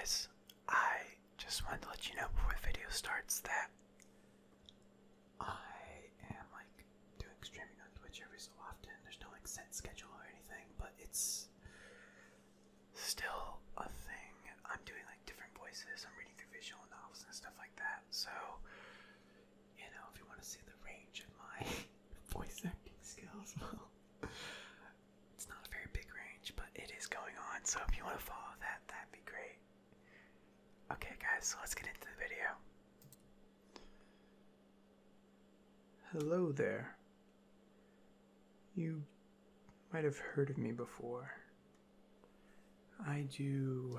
guys, I just wanted to let you know before the video starts that I am doing streaming on Twitch every so often. There's no set schedule or anything, but it's still a thing. I'm doing different voices. I'm reading through visual novels and stuff like that. So, if you want to see the range of my voice acting skills, well, it's not a very big range, but it is going on. So if you want to follow that, that'd be great. Okay guys, so let's get into the video. Hello there. You might have heard of me before. I do,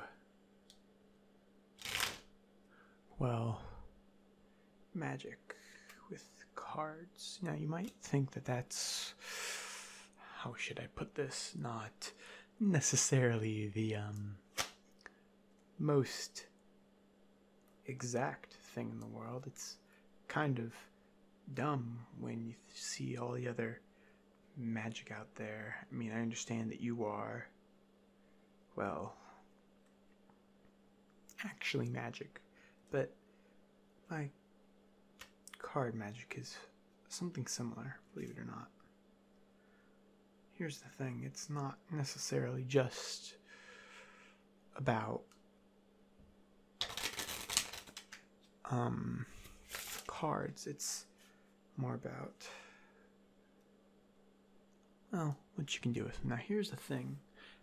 well, magic with cards. Now you might think that that's, how should I put this, not necessarily the most exact thing in the world. It's kind of dumb when you see all the other magic out there. I mean, I understand that you are, well, actually magic, but my card magic is something similar, believe it or not. Here's the thing, it's not necessarily just about cards. It's more about, well, what you can do with them. Now here's the thing,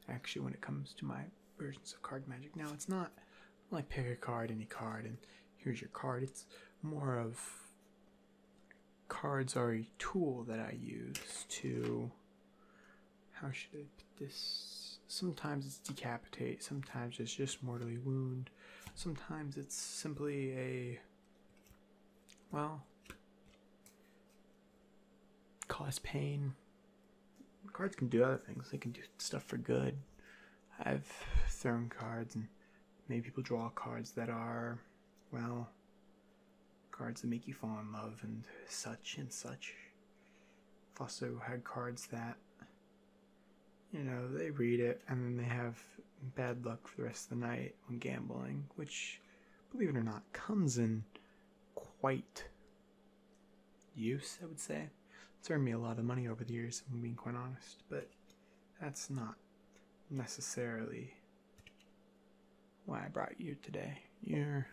actually, when it comes to my versions of card magic. Now it's not like pick a card, any card, and here's your card. It's more of, cards are a tool that I use to, how should I put this? Sometimes it's decapitate, sometimes it's just mortally wound, sometimes it's simply a, well, cause pain. Cards can do other things. They can do stuff for good. I've thrown cards and made people draw cards that are, well, cards that make you fall in love and such and such. I've also had cards that, they read it and then they have bad luck for the rest of the night when gambling, which, believe it or not, comes in quite use, I would say. It's earned me a lot of money over the years, if I'm being quite honest, but that's not necessarily why I brought you today. You're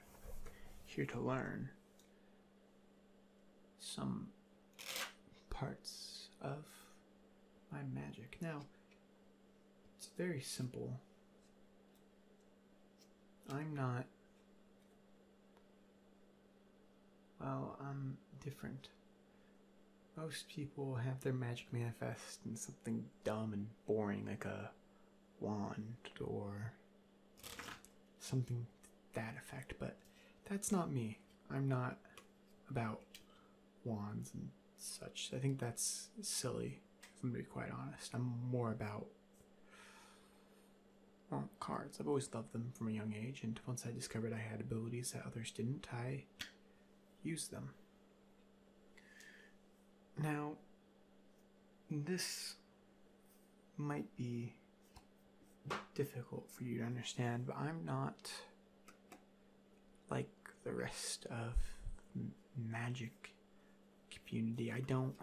here to learn some parts of my magic. Now, it's very simple. I'm not, well, I'm different. Most people have their magic manifest in something dumb and boring like a wand or something to that effect, but that's not me. I'm not about wands and such. I think that's silly, if I'm to be quite honest. I'm more about, well, cards. I've always loved them from a young age, and once I discovered I had abilities that others didn't, I used them. Now, this might be difficult for you to understand, but I'm not like the rest of magic community. I don't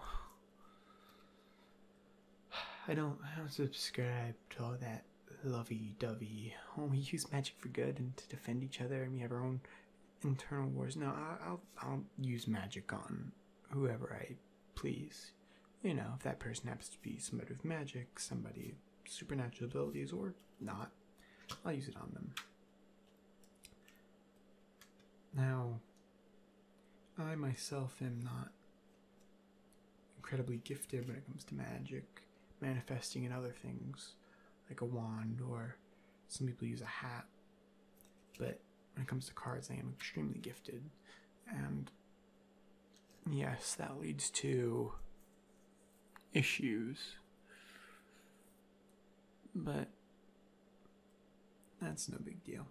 subscribe to all that lovey-dovey, oh, we use magic for good and to defend each other and we have our own internal wars. No, I'll use magic on whoever I please. If that person happens to be somebody with magic, somebody with supernatural abilities, or not, I'll use it on them. Now, I myself am not incredibly gifted when it comes to magic, manifesting and other things, like a wand, or some people use a hat, but when it comes to cards, I am extremely gifted, and yes, that leads to issues, but that's no big deal.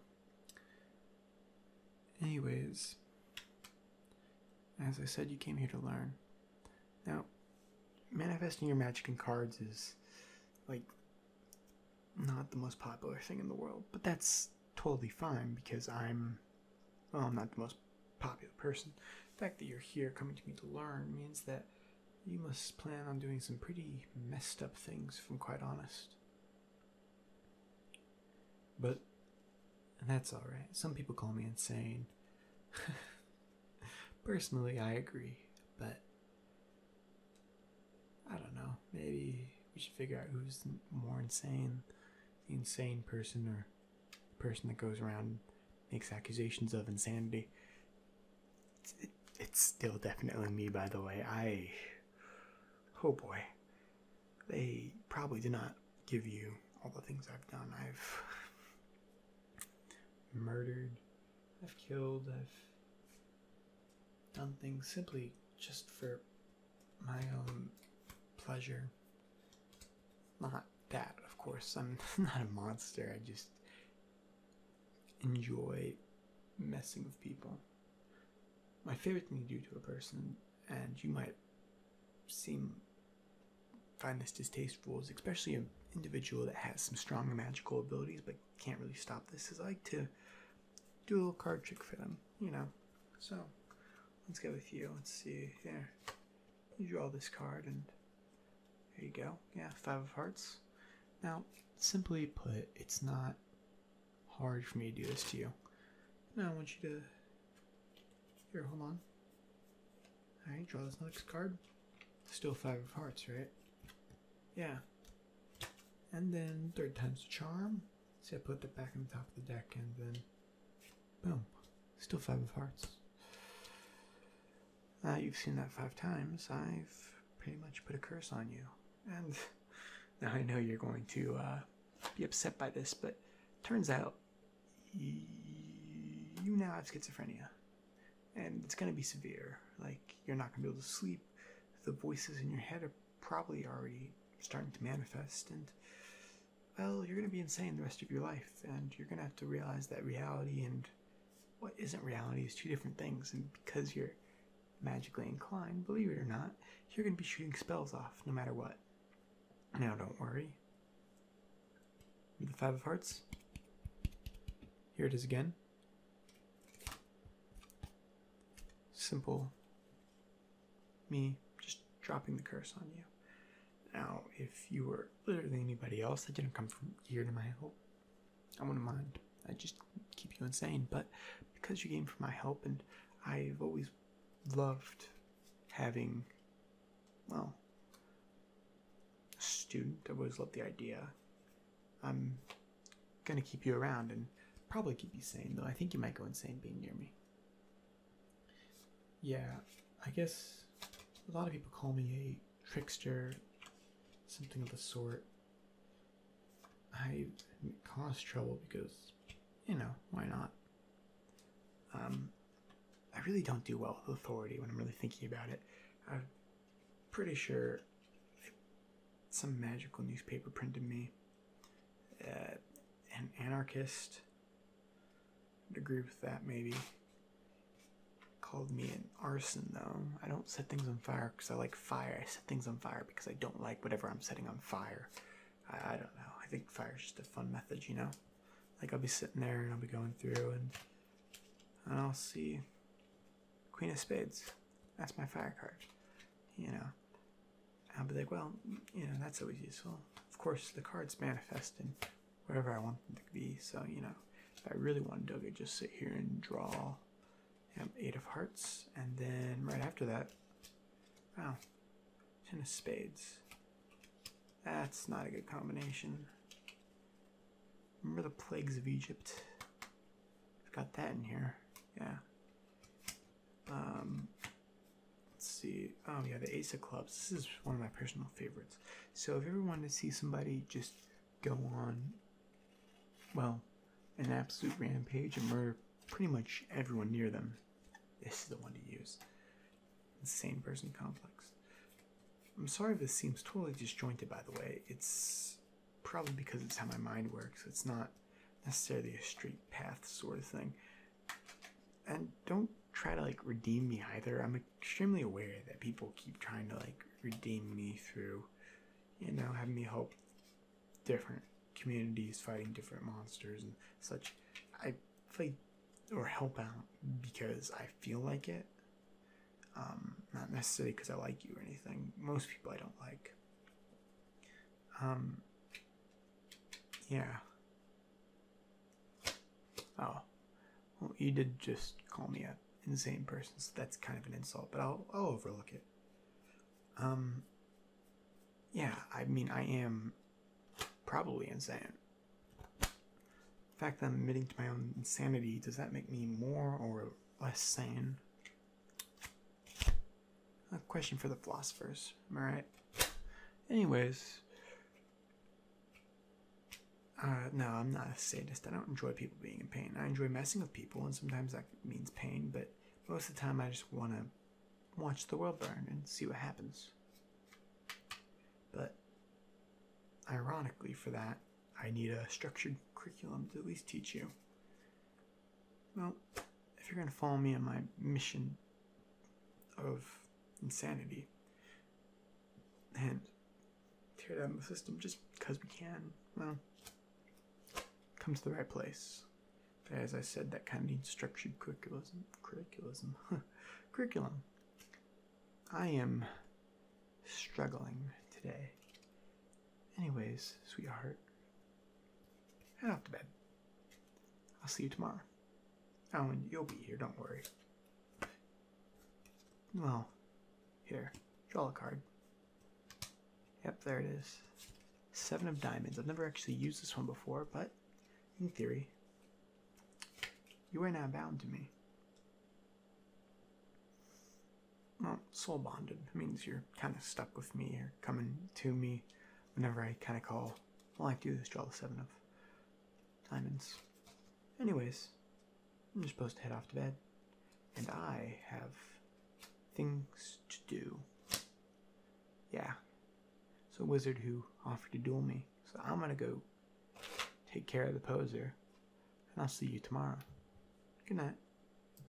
Anyways, as I said, you came here to learn. Now, manifesting your magic in cards is, not the most popular thing in the world, but that's totally fine because well, I'm not the most popular person. The fact that you're here coming to me to learn means that you must plan on doing some pretty messed up things, if I'm quite honest. But that's alright. Some people call me insane. Personally, I agree, but I don't know. Maybe we should figure out who's more insane. The insane person or the person that goes around and makes accusations of insanity. It's still definitely me, by the way. Oh boy. They probably did not give you all the things I've done. I've murdered, I've killed, I've done things simply just for my own pleasure. Not that, of course. I'm not a monster. I just enjoy messing with people. My favorite thing to do to a person, and you might find this distasteful, is especially an individual that has some strong magical abilities but can't really stop this, is I like to do a little card trick for them, you know. So let's go with you. Let's see here. You draw this card, and there you go. Yeah, 5 of hearts. Now, simply put, it's not hard for me to do this to you. Now I want you to... Here, hold on. Alright, draw this next card. Still 5 of hearts, right? Yeah. And then 3rd time's the charm. See, I put that back on the top of the deck, and then... Boom. Still 5 of hearts. Now you've seen that 5 times. I've pretty much put a curse on you. And now I know you're going to be upset by this, but turns out you now have schizophrenia. And it's going to be severe. Like, you're not going to be able to sleep. The voices in your head are probably already starting to manifest. And, well, you're going to be insane the rest of your life. And you're going to have to realize that reality and what isn't reality is 2 different things. And because you're magically inclined, believe it or not, you're going to be shooting spells off no matter what. Now, don't worry. With the 5 of hearts. Here it is again. Simple. Me just dropping the curse on you. Now, if you were literally anybody else that didn't come from here to my help, I wouldn't mind. I'd just keep you insane. But because you came for my help, and I've always loved having, well, a student. I've always loved the idea. I'm gonna keep you around and probably keep you sane, though I think you might go insane being near me. Yeah, I guess a lot of people call me a trickster, something of the sort. I cause trouble because, you know, why not? I really don't do well with authority when I'm really thinking about it. I'm pretty sure some magical newspaper printed me. An anarchist. I'd agree with that, maybe. Called me an arson, though. I don't set things on fire because I like fire. I set things on fire because I don't like whatever I'm setting on fire. I don't know. I think fire's just a fun method, you know? Like, I'll be sitting there and I'll be going through and I'll see Queen of Spades. That's my fire card, you know? I'll be like, well, you know, that's always useful. Of course, the cards manifest in wherever I want them to be, so, you know, if I really wanted to, I could just sit here and draw 8 of hearts, and then right after that, wow, 10 of spades. That's not a good combination. Remember the plagues of Egypt? I've got that in here, yeah. Let's see, oh yeah, the Ace of Clubs. This is one of my personal favorites. So if you ever wanted to see somebody just go on, well, an absolute rampage and murder pretty much everyone near them, this is the one to use. Insane person complex. I'm sorry if this seems totally disjointed, by the way. It's probably because it's how my mind works. It's not necessarily a straight path sort of thing. And don't try to, like, redeem me either. I'm extremely aware that people keep trying to, like, redeem me through, you know, having me help different communities fighting different monsters and such. I play or help out because I feel like it. Not necessarily because I like you or anything. Most people I don't like. Yeah. Oh. Well, you did just call me an insane person, so that's kind of an insult, but I'll overlook it. Yeah, I mean, I am probably insane. The fact that I'm admitting to my own insanity, does that make me more or less sane? A question for the philosophers, am I right? Anyways, no, I'm not a sadist. I don't enjoy people being in pain. I enjoy messing with people, and sometimes that means pain, but most of the time I just want to watch the world burn and see what happens. But ironically for that, I need a structured curriculum to at least teach you. Well, if you're going to follow me on my mission of insanity and tear down the system just because we can, well, come to the right place. But as I said, that kind of needs structured curriculum. I am struggling today. Anyways, sweetheart, head off to bed. I'll see you tomorrow. Oh, and you'll be here, don't worry. Well, here, draw a card. Yep, there it is. 7 of diamonds. I've never actually used this one before, but in theory, you are now bound to me. Well, soul bonded means you're kind of stuck with me or coming to me whenever I kind of call. All I have to do is draw the 7 of diamonds. Anyways, I'm just supposed to head off to bed, and I have things to do. Yeah, it's a wizard who offered to duel me, so I'm gonna go take care of the poser, and I'll see you tomorrow. Good night.